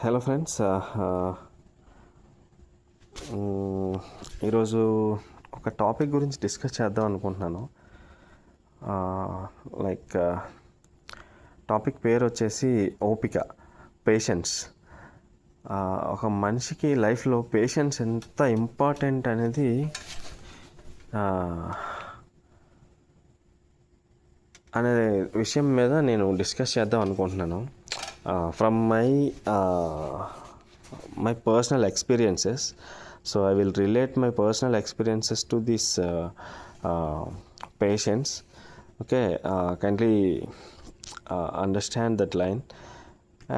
Hello friends, ఈరోజు ఒక topic గురించి డిస్కస్ చేద్దాం అనుకుంటున్నాను. లైక్ టాపిక్ పేరు వచ్చేసి ఓపిక, పేషెన్స్. ఒక మనిషికి లైఫ్లో పేషెన్స్ ఎంత ఇంపార్టెంట్ అనేది అనే విషయం మీద నేను డిస్కస్ చేద్దాం అనుకుంటున్నాను. From my personal experiences, so I will relate my personal experiences to this patience. Okay, kindly understand that line.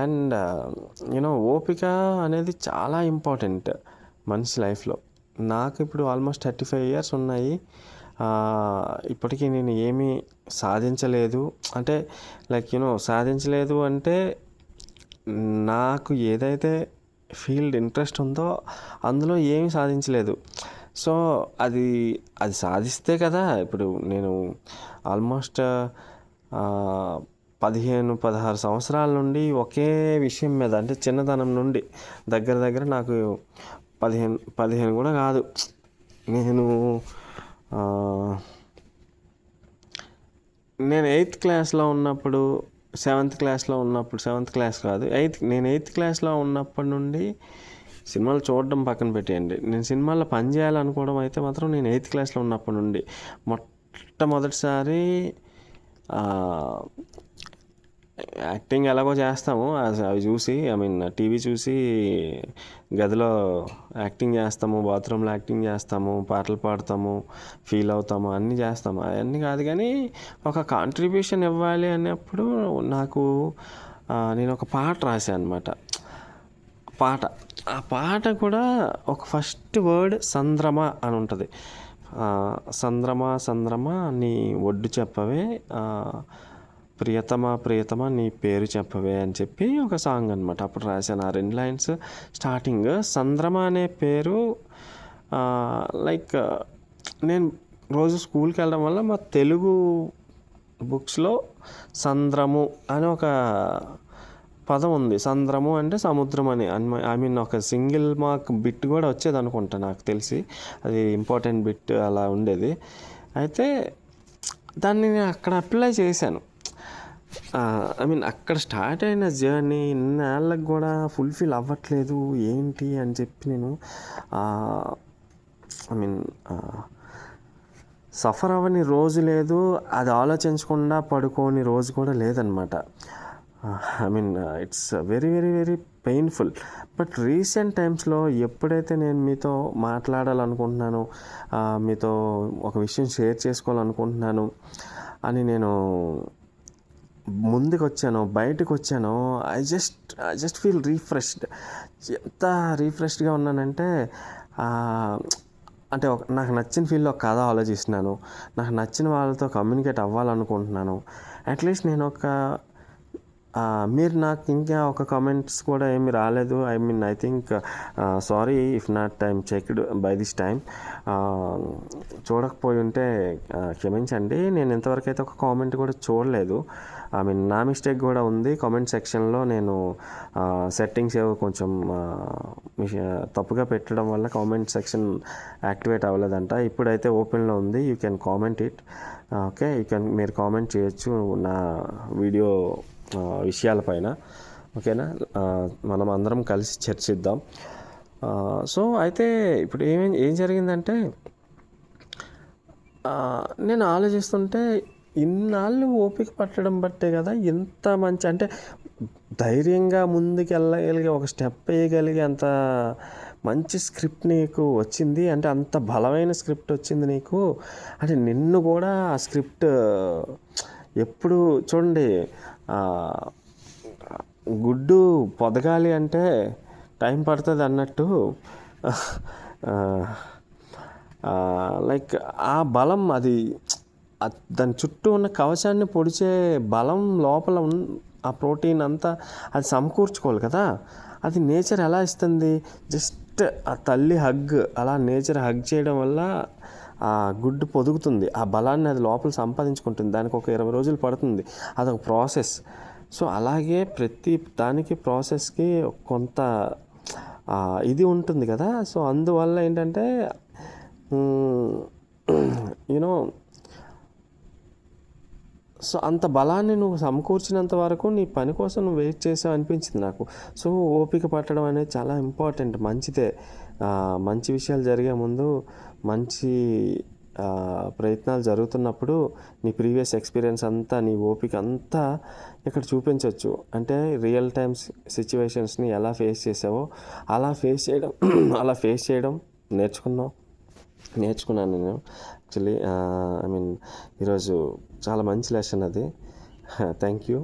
And ఓపిక అనేది చాలా ఇంపార్టెంట్ మనిషి లైఫ్లో. నాకు ఇప్పుడు ఆల్మోస్ట్ 35 years ఉన్నాయి. ఇప్పటికీ నేను ఏమీ సాధించలేదు. అంటే సాధించలేదు అంటే నాకు ఏదైతే ఫీల్డ్ ఇంట్రెస్ట్ ఉందో అందులో ఏమీ సాధించలేదు. సో అది సాధిస్తే కదా. ఇప్పుడు నేను ఆల్మోస్ట్ 15-16 సంవత్సరాల నుండి ఒకే విషయం మీద, అంటే చిన్నతనం నుండి దగ్గర నాకు 15 కూడా కాదు, నేను 8th క్లాస్లో ఉన్నప్పుడు, 7th క్లాస్లో ఉన్నప్పుడు, 7th క్లాస్ కాదు, నేను 8th క్లాస్లో ఉన్నప్పటి నుండి సినిమాలు చూడడం పక్కన పెట్టేయండి, నేను సినిమాల్లో పని చేయాలనుకోవడం అయితే మాత్రం నేను 8th క్లాస్లో ఉన్నప్పటి నుండి మొట్టమొదటిసారి యాక్టింగ్ ఎలాగో చేస్తాము, అవి చూసి, టీవీ చూసి గదిలో యాక్టింగ్ చేస్తాము, బాత్రూంలో యాక్టింగ్ చేస్తాము, పాటలు పాడతాము, ఫీల్ అవుతాము, అన్నీ చేస్తాము. అవన్నీ కాదు, కానీ ఒక కాంట్రిబ్యూషన్ ఇవ్వాలి అన్నప్పుడు నాకు నేను ఒక పాట రాశాను అనమాట. ఆ పాట కూడా ఒక ఫస్ట్ వర్డ్ సంద్రమ అని ఉంటుంది. సంద్రమ నీ ఒడ్డు చెప్పవే, ప్రియతమా నీ పేరు చెప్పవే అని చెప్పి ఒక సాంగ్ అనమాట. అప్పుడు రాశాను. ఆ 2 lines స్టార్టింగ్ సంద్రమ అనే పేరు, లైక్ నేను రోజు స్కూల్కి వెళ్ళడం వల్ల మా తెలుగు బుక్స్లో సంద్రము అని ఒక పదం ఉంది. సంద్రము అంటే సముద్రం అని, ఒక సింగిల్ మార్క్ బిట్ కూడా వచ్చేది అనుకుంటా, నాకు తెలిసి అది ఇంపార్టెంట్ బిట్ అలా ఉండేది. అయితే దాన్ని నేను అక్కడ అప్లై చేశాను. అక్కడ స్టార్ట్ అయిన జర్నీ ఇన్నేళ్ళకి కూడా ఫుల్ఫిల్ అవ్వట్లేదు ఏంటి అని చెప్పి నేను సఫర్ అవ్వని రోజు లేదు, అది ఆలోచించకుండా పడుకోని రోజు కూడా లేదనమాట. It's very very very painful. But recent టైమ్స్లో ఎప్పుడైతే నేను మీతో మాట్లాడాలనుకుంటున్నాను, మీతో ఒక విషయం షేర్ చేసుకోవాలనుకుంటున్నాను అని నేను ముందుకు వచ్చాను, బయటకు వచ్చాను, ఐ జస్ట్ ఫీల్ రీఫ్రెష్డ్. ఎంత రీఫ్రెష్డ్గా ఉన్నానంటే, అంటే నాకు నచ్చిన ఫీల్డ్లో ఒక కథ ఆలోచిస్తున్నాను, నాకు నచ్చిన వాళ్ళతో కమ్యూనికేట్ అవ్వాలనుకుంటున్నాను. అట్లీస్ట్ నేను మీరు నాకు ఇంకా ఒక కామెంట్స్ కూడా ఏమి రాలేదు. I think sorry if not time checked by this time. చూడకపోయి ఉంటే క్షమించండి. నేను ఇంతవరకు అయితే ఒక కామెంట్ కూడా చూడలేదు. నా మిస్టేక్ కూడా ఉంది. కామెంట్ సెక్షన్లో నేను సెట్టింగ్స్ ఏవో కొంచెం తప్పుగా పెట్టడం వల్ల కామెంట్ సెక్షన్ యాక్టివేట్ అవ్వలేదంట. ఇప్పుడైతే ఓపెన్లో ఉంది. You can comment it. Okay, మీరు కామెంట్ చేయొచ్చు నా వీడియో విషయాలపైన. ఓకేనా, మనం అందరం కలిసి చర్చిద్దాం. సో అయితే ఇప్పుడు ఏం జరిగిందంటే, నేను ఆలోచిస్తుంటే ఇన్నాళ్ళు ఓపిక పట్టడం బట్టే కదా ఇంత మంచి, అంటే ధైర్యంగా ముందుకు వెళ్ళగలిగే, ఒక స్టెప్ వేయగలిగే అంత మంచి స్క్రిప్ట్ నీకు వచ్చింది, అంటే అంత బలమైన స్క్రిప్ట్ వచ్చింది నీకు. అంటే నిన్ను కూడా ఆ స్క్రిప్ట్ ఎప్పుడు చూడండి, గుడ్డు పొదగాలి అంటే టైం పడుతుంది అన్నట్టు, లైక్ ఆ బలం, అది దాని చుట్టూ ఉన్న కవచాన్ని పొడిచే బలం లోపల ఆ ప్రోటీన్ అంతా అది సమకూర్చుకోవాలి కదా. అది నేచర్ ఎలా ఇస్తుంది? జస్ట్ ఆ తల్లి హగ్, అలా నేచర్ హగ్ చేయడం వల్ల ఆ గుడ్డు పొదుగుతుంది, ఆ బలాన్ని అది లోపల సంపాదించుకుంటుంది. దానికి ఒక 20 రోజులు పడుతుంది. అదొక ప్రాసెస్. సో అలాగే ప్రతి దానికి ప్రాసెస్కి కొంత ఇది ఉంటుంది కదా. సో అందువల్ల ఏంటంటే యూనో సో అంత బలాన్ని నువ్వు సమకూర్చినంత వరకు నీ పని కోసం నువ్వు వెయిట్ చేసావు అనిపించింది నాకు. సో ఓపిక పట్టడం అనేది చాలా ఇంపార్టెంట్, మంచిదే. మంచి విషయాలు జరిగే ముందు మంచి ప్రయత్నాలు జరుగుతున్నప్పుడు నీ ప్రీవియస్ ఎక్స్పీరియన్స్ అంతా, నీ ఓపిక అంతా ఇక్కడ చూపించవచ్చు. అంటే రియల్ టైమ్ సిచ్యువేషన్స్ని ఎలా ఫేస్ చేసావో అలా ఫేస్ చేయడం నేర్చుకున్నాను నేను. యాక్చువల్లీ ఈరోజు చాలా మంచి లెసన్ అది. Thank you.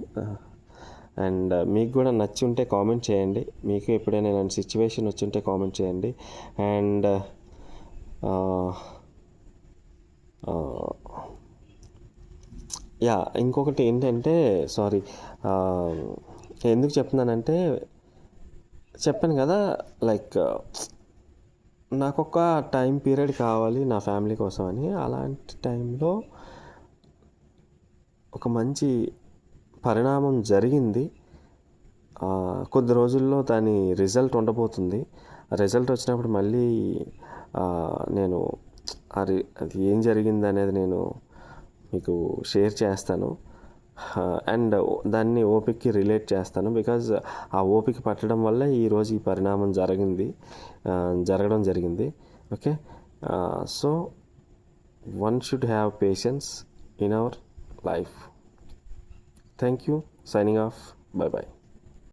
అండ్ మీకు కూడా నచ్చి ఉంటే కామెంట్ చేయండి. మీకు ఎప్పుడైనా ఇలాంటి సిచ్యువేషన్ వచ్చి ఉంటే కామెంట్ చేయండి. అండ్ ఇంకొకటి ఏంటంటే, సారీ, ఎందుకు చెప్తున్నానంటే, చెప్పాను కదా, లైక్ నాకొక టైం పీరియడ్ కావాలి నా ఫ్యామిలీ కోసం అని. అలాంటి టైంలో ఒక మంచి పరిణామం జరిగింది. కొద్ది రోజుల్లో దాని రిజల్ట్ ఉండబోతుంది. ఆ రిజల్ట్ వచ్చినప్పుడు మళ్ళీ నేను అది ఏం జరిగింది అనేది నేను మీకు షేర్ చేస్తాను. అండ్ దాన్ని ఓపికకి రిలేట్ చేస్తాను. బికాజ్ ఆ ఓపిక పట్టడం వల్ల ఈరోజు ఈ పరిణామం జరగడం జరిగింది. Okay, so one should have patience in our life. Thank you. Signing off. Bye bye.